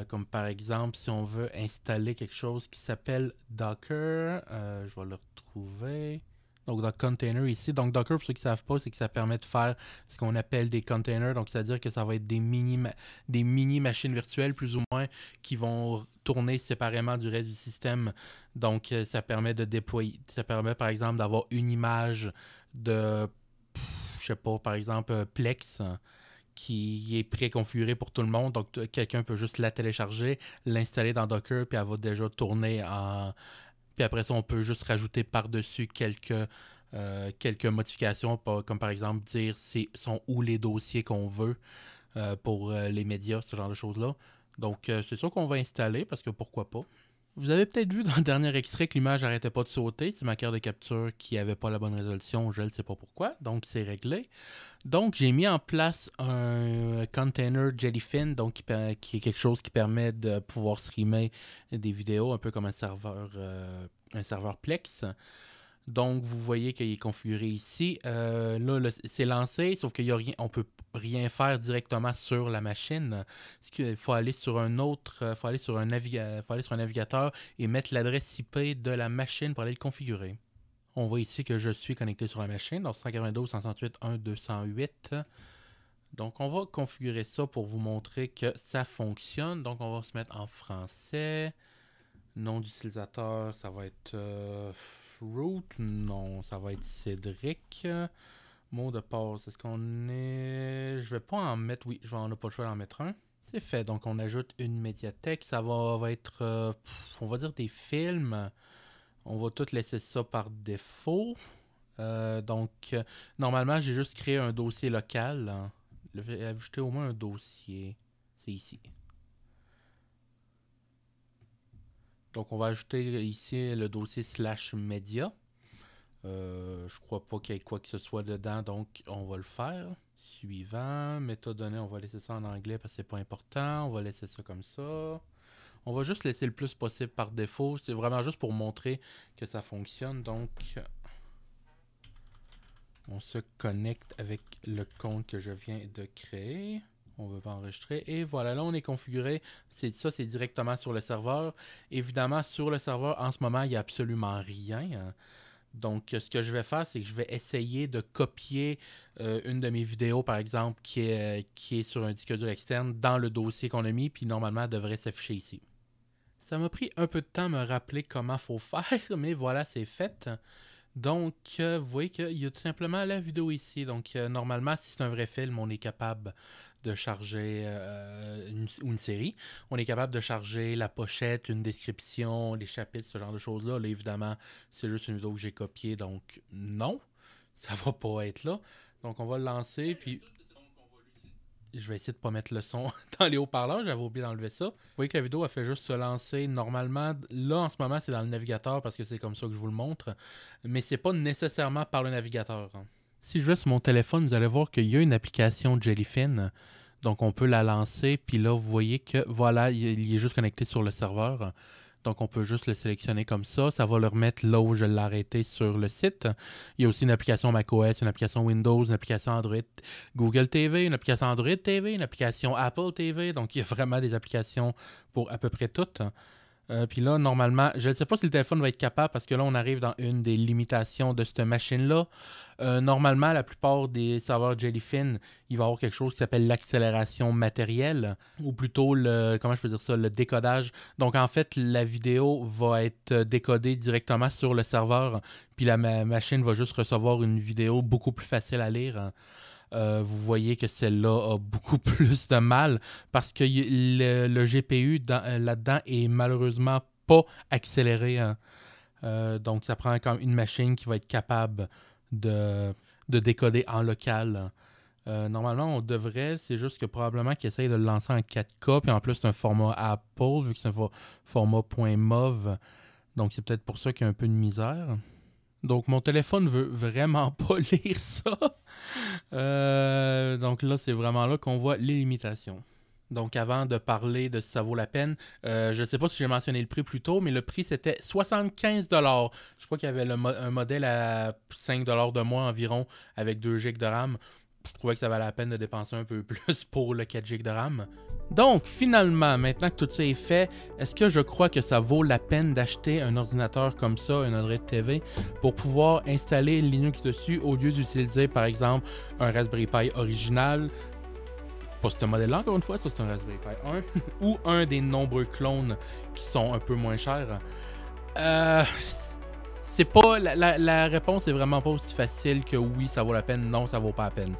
Comme par exemple, si on veut installer quelque chose qui s'appelle Docker, je vais le retrouver. Donc, dans Container ici. Donc, Docker, pour ceux qui ne savent pas, c'est que ça permet de faire ce qu'on appelle des containers. Donc, c'est-à-dire que ça va être des mini machines virtuelles, plus ou moins, qui vont tourner séparément du reste du système. Donc, ça permet de déployer. Ça permet, par exemple, d'avoir une image de, je sais pas, par exemple, Plex, qui est préconfigurée pour tout le monde. Donc, quelqu'un peut juste la télécharger, l'installer dans Docker, puis elle va déjà tourner en... Puis après ça, on peut juste rajouter par-dessus quelques modifications, comme par exemple dire sont où les dossiers qu'on veut pour les médias, ce genre de choses-là. Donc, c'est ça qu'on va installer, parce que pourquoi pas. Vous avez peut-être vu dans le dernier extrait que l'image n'arrêtait pas de sauter. C'est ma carte de capture qui n'avait pas la bonne résolution. Je ne sais pas pourquoi. Donc, c'est réglé. Donc, j'ai mis en place un container Jellyfin, donc qui est quelque chose qui permet de pouvoir streamer des vidéos, un peu comme un serveur Plex. Donc, vous voyez qu'il est configuré ici. Là, c'est lancé, sauf qu'il y a rien, on peut rien faire directement sur la machine. Il faut aller sur un autre, faut aller sur un navigateur et mettre l'adresse IP de la machine pour aller le configurer. On voit ici que je suis connecté sur la machine, donc 192.168.1.208. Donc, on va configurer ça pour vous montrer que ça fonctionne. Donc, on va se mettre en français. Nom d'utilisateur, ça va être root. Non, ça va être Cédric. Mot de passe, est-ce qu'on est... Je vais pas en mettre... Oui, on n'a pas le choix d'en mettre un. C'est fait, donc on ajoute une médiathèque. Ça va être, on va dire des films. On va tout laisser ça par défaut. Donc, normalement, j'ai juste créé un dossier local. Ajouter au moins un dossier. C'est ici. Donc, on va ajouter ici le dossier /media. Je crois pas qu'il y ait quoi que ce soit dedans, donc on va le faire. Suivant, métadonnées, on va laisser ça en anglais parce que c'est pas important. On va laisser ça comme ça. On va juste laisser le plus possible par défaut. C'est vraiment juste pour montrer que ça fonctionne. Donc, on se connecte avec le compte que je viens de créer. On ne veut pas enregistrer. Et voilà, là, on est configuré. Ça, c'est directement sur le serveur. Évidemment, sur le serveur, en ce moment, il n'y a absolument rien. Donc, ce que je vais faire, c'est que je vais essayer de copier une de mes vidéos, par exemple, qui est sur un disque dur externe, dans le dossier qu'on a mis, puis normalement, elle devrait s'afficher ici. Ça m'a pris un peu de temps à me rappeler comment il faut faire, mais voilà, c'est fait. Donc, vous voyez qu'il y a tout simplement la vidéo ici. Donc, normalement, si c'est un vrai film, on est capable de charger une série. On est capable de charger la pochette, une description, les chapitres, ce genre de choses-là. Là, évidemment, c'est juste une vidéo que j'ai copiée, donc non, ça va pas être là. Donc, on va le lancer, puis je vais essayer de ne pas mettre le son dans les haut-parleurs, j'avais oublié d'enlever ça. Vous voyez que la vidéo a fait juste se lancer. Normalement, là en ce moment, c'est dans le navigateur parce que c'est comme ça que je vous le montre. Mais c'est pas nécessairement par le navigateur. Si je vais sur mon téléphone, vous allez voir qu'il y a une application Jellyfin. Donc on peut la lancer. Puis là, vous voyez que voilà, il est juste connecté sur le serveur. Donc, on peut juste le sélectionner comme ça. Ça va le remettre là où je l'ai arrêté sur le site. Il y a aussi une application macOS, une application Windows, une application Android Google TV, une application Android TV, une application Apple TV. Donc, il y a vraiment des applications pour à peu près toutes. Puis là, normalement, je ne sais pas si le téléphone va être capable parce que là, on arrive dans une des limitations de cette machine-là. Normalement, la plupart des serveurs Jellyfin, il va y avoir quelque chose qui s'appelle l'accélération matérielle, ou plutôt comment je peux dire ça, le décodage. Donc, en fait, la vidéo va être décodée directement sur le serveur, puis la machine va juste recevoir une vidéo beaucoup plus facile à lire. Vous voyez que celle-là a beaucoup plus de mal parce que le GPU là-dedans est malheureusement pas accéléré. Hein. Donc, ça prend quand même une machine qui va être capable de décoder en local. Normalement, on devrait, c'est juste que probablement qu'ils essayent de le lancer en 4K, puis en plus, c'est un format Apple, vu que c'est un format .mov. Donc, c'est peut-être pour ça qu'il y a un peu de misère. Donc mon téléphone veut vraiment pas lire ça. Donc là, c'est vraiment là qu'on voit les limitations. Donc avant de parler de si ça vaut la peine, je ne sais pas si j'ai mentionné le prix plus tôt, mais le prix c'était 75$. Je crois qu'il y avait un modèle à 5$ de moins environ avec 2 GB de RAM. Je trouvais que ça valait la peine de dépenser un peu plus pour le 4 GB de RAM. Donc finalement, maintenant que tout ça est fait, est-ce que je crois que ça vaut la peine d'acheter un ordinateur comme ça, un Android TV, pour pouvoir installer Linux dessus au lieu d'utiliser par exemple un Raspberry Pi original? Pas ce modèle-là, encore une fois, ça c'est un Raspberry Pi 1, ou un des nombreux clones qui sont un peu moins chers. C'est pas la réponse est vraiment pas aussi facile que oui, ça vaut la peine, non, ça vaut pas la peine.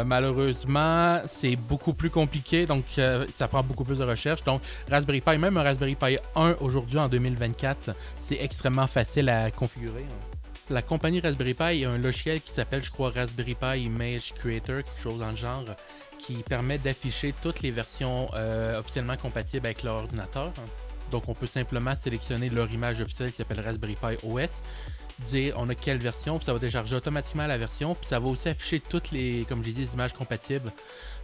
Malheureusement, c'est beaucoup plus compliqué, donc ça prend beaucoup plus de recherche. Donc, Raspberry Pi, même un Raspberry Pi 1 aujourd'hui en 2024, c'est extrêmement facile à configurer. La compagnie Raspberry Pi a un logiciel qui s'appelle, je crois, Raspberry Pi Image Creator, quelque chose dans le genre, qui permet d'afficher toutes les versions officiellement compatibles avec leur ordinateur. Donc, on peut simplement sélectionner leur image officielle qui s'appelle Raspberry Pi OS, dire on a quelle version, puis ça va télécharger automatiquement la version, puis ça va aussi afficher toutes les, comme j'ai dit, les images compatibles.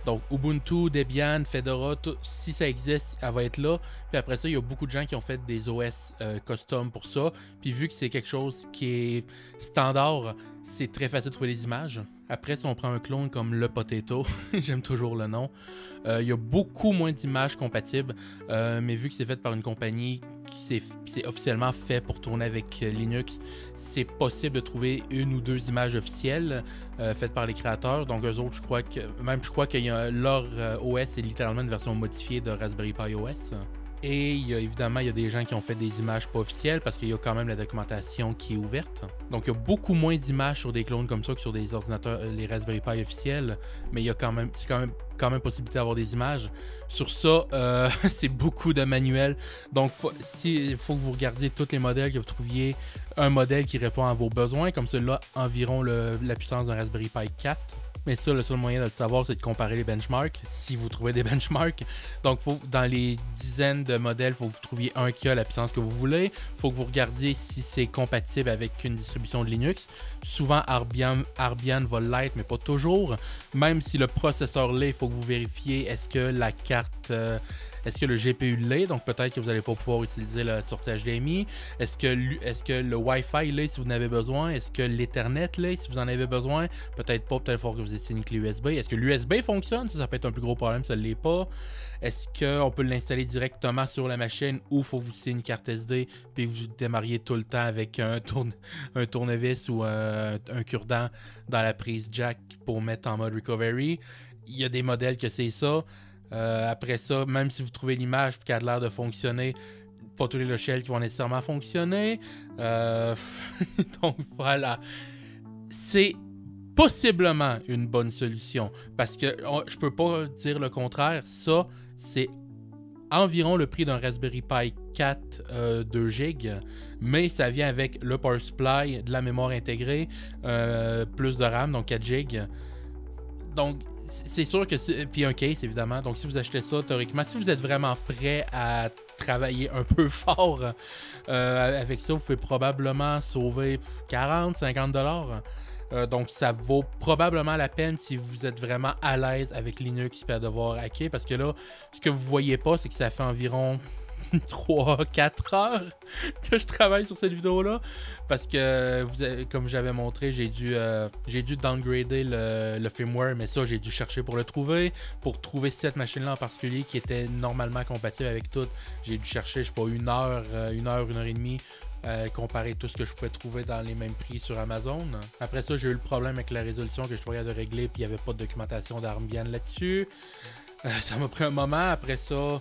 Donc, Ubuntu, Debian, Fedora, tout, si ça existe, elle va être là. Puis après ça, il y a beaucoup de gens qui ont fait des OS custom pour ça. Puis vu que c'est quelque chose qui est standard, c'est très facile de trouver les images. Après, si on prend un clone comme le Potato, j'aime toujours le nom, il y a beaucoup moins d'images compatibles, mais vu que c'est fait par une compagnie qui c'est officiellement fait pour tourner avec Linux, c'est possible de trouver une ou deux images officielles faites par les créateurs. Donc eux autres, je crois que leur OS est littéralement une version modifiée de Raspberry Pi OS. Et évidemment, il y a des gens qui ont fait des images pas officielles parce qu'il y a quand même la documentation qui est ouverte. Donc, il y a beaucoup moins d'images sur des clones comme ça que sur des ordinateurs, les Raspberry Pi officiels. Mais il y a quand même possibilité d'avoir des images. Sur ça, c'est beaucoup de manuels. Donc, il faut que vous regardiez tous les modèles, que vous trouviez un modèle qui répond à vos besoins, comme celui-là, environ la puissance d'un Raspberry Pi 4. Mais ça, le seul moyen de le savoir, c'est de comparer les benchmarks, si vous trouvez des benchmarks. Donc, dans les dizaines de modèles, il faut que vous trouviez un qui a la puissance que vous voulez. Il faut que vous regardiez si c'est compatible avec une distribution de Linux. Souvent, Arbian va l'être, mais pas toujours. Même si le processeur l'est, il faut que vous vérifiez est-ce que la carte... est-ce que le GPU l'est? Donc peut-être que vous n'allez pas pouvoir utiliser la sortie HDMI. Est-ce que le Wi-Fi l'est si vous en avez besoin? Est-ce que l'Ethernet l'est si vous en avez besoin? Peut-être pas, peut-être faut que vous essayiez une clé USB. Est-ce que l'USB fonctionne? Ça peut être un plus gros problème, ça ne l'est pas. Est-ce qu'on peut l'installer directement sur la machine ou il faut que vous utilisez une carte SD puis vous démarriez tout le temps avec un tournevis ou un cure-dent dans la prise jack pour mettre en mode recovery? Il y a des modèles que c'est ça. Après ça, même si vous trouvez l'image qui a l'air de fonctionner, pas tous les logiciels qui vont nécessairement fonctionner. Donc voilà. C'est possiblement une bonne solution. Parce que je peux pas dire le contraire. Ça, c'est environ le prix d'un Raspberry Pi 4 2 GB. Mais ça vient avec le power supply, de la mémoire intégrée, plus de RAM, donc 4 GB. Donc, c'est sûr que puis un case évidemment. Donc si vous achetez ça théoriquement, si vous êtes vraiment prêt à travailler un peu fort avec ça, vous pouvez probablement sauver 40-50$. Donc ça vaut probablement la peine si vous êtes vraiment à l'aise avec Linux et à devoir hacker. Parce que là, ce que vous voyez pas, c'est que ça fait environ 3-4 heures que je travaille sur cette vidéo-là. Parce que, comme j'avais montré, j'ai dû downgrader le firmware, mais ça, j'ai dû chercher pour le trouver. Pour trouver cette machine-là en particulier qui était normalement compatible avec tout, j'ai dû chercher, je sais pas, une heure et demie. Comparer tout ce que je pouvais trouver dans les mêmes prix sur Amazon. Après ça, j'ai eu le problème avec la résolution que je trouvais de régler, puis il n'y avait pas de documentation d'Arbian là-dessus. Ça m'a pris un moment. Après ça,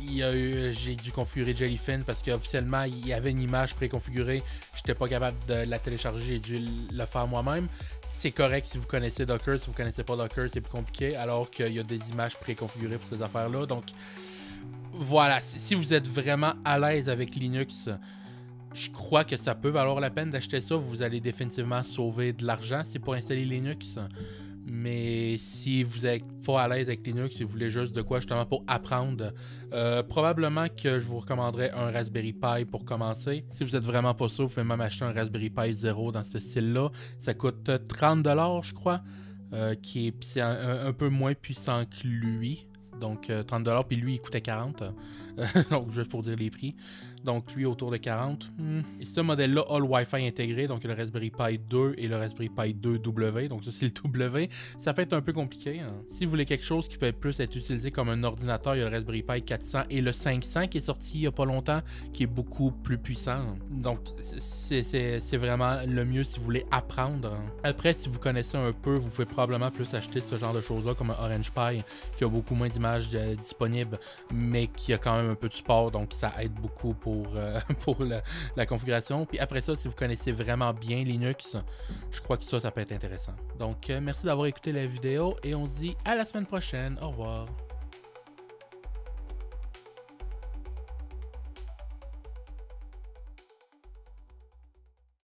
j'ai dû configurer Jellyfin parce qu'officiellement il y avait une image préconfigurée. J'étais pas capable de la télécharger, j'ai dû le faire moi-même. C'est correct si vous connaissez Docker, si vous connaissez pas Docker, c'est plus compliqué, alors qu'il y a des images préconfigurées pour ces affaires-là. Donc voilà, si vous êtes vraiment à l'aise avec Linux, je crois que ça peut valoir la peine d'acheter ça. Vous allez définitivement sauver de l'argent, c'est pour installer Linux. Mais si vous êtes pas à l'aise avec Linux et vous voulez juste de quoi justement pour apprendre, probablement que je vous recommanderais un Raspberry Pi pour commencer. Si vous êtes vraiment pas sûr, vous pouvez même acheter un Raspberry Pi 0 dans ce style-là. Ça coûte 30$, je crois, qui est un peu moins puissant que lui. Donc 30$, puis lui il coûtait 40$. Donc juste pour dire les prix. Donc lui autour de 40$. Et ce modèle-là a le Wi-Fi intégré, donc le Raspberry Pi 2 et le Raspberry Pi 2W. Donc ça c'est le W. Ça peut être un peu compliqué. Hein. Si vous voulez quelque chose qui peut plus être utilisé comme un ordinateur, il y a le Raspberry Pi 400 et le 500 qui est sorti il n'y a pas longtemps, qui est beaucoup plus puissant. Donc c'est vraiment le mieux si vous voulez apprendre. Après, si vous connaissez un peu, vous pouvez probablement plus acheter ce genre de choses-là comme un Orange Pi qui a beaucoup moins d'images disponibles, mais qui a quand même un peu de support, donc ça aide beaucoup pour la configuration. Puis après ça, si vous connaissez vraiment bien Linux, je crois que ça peut être intéressant. Donc merci d'avoir écouté la vidéo et on se dit à la semaine prochaine. Au revoir.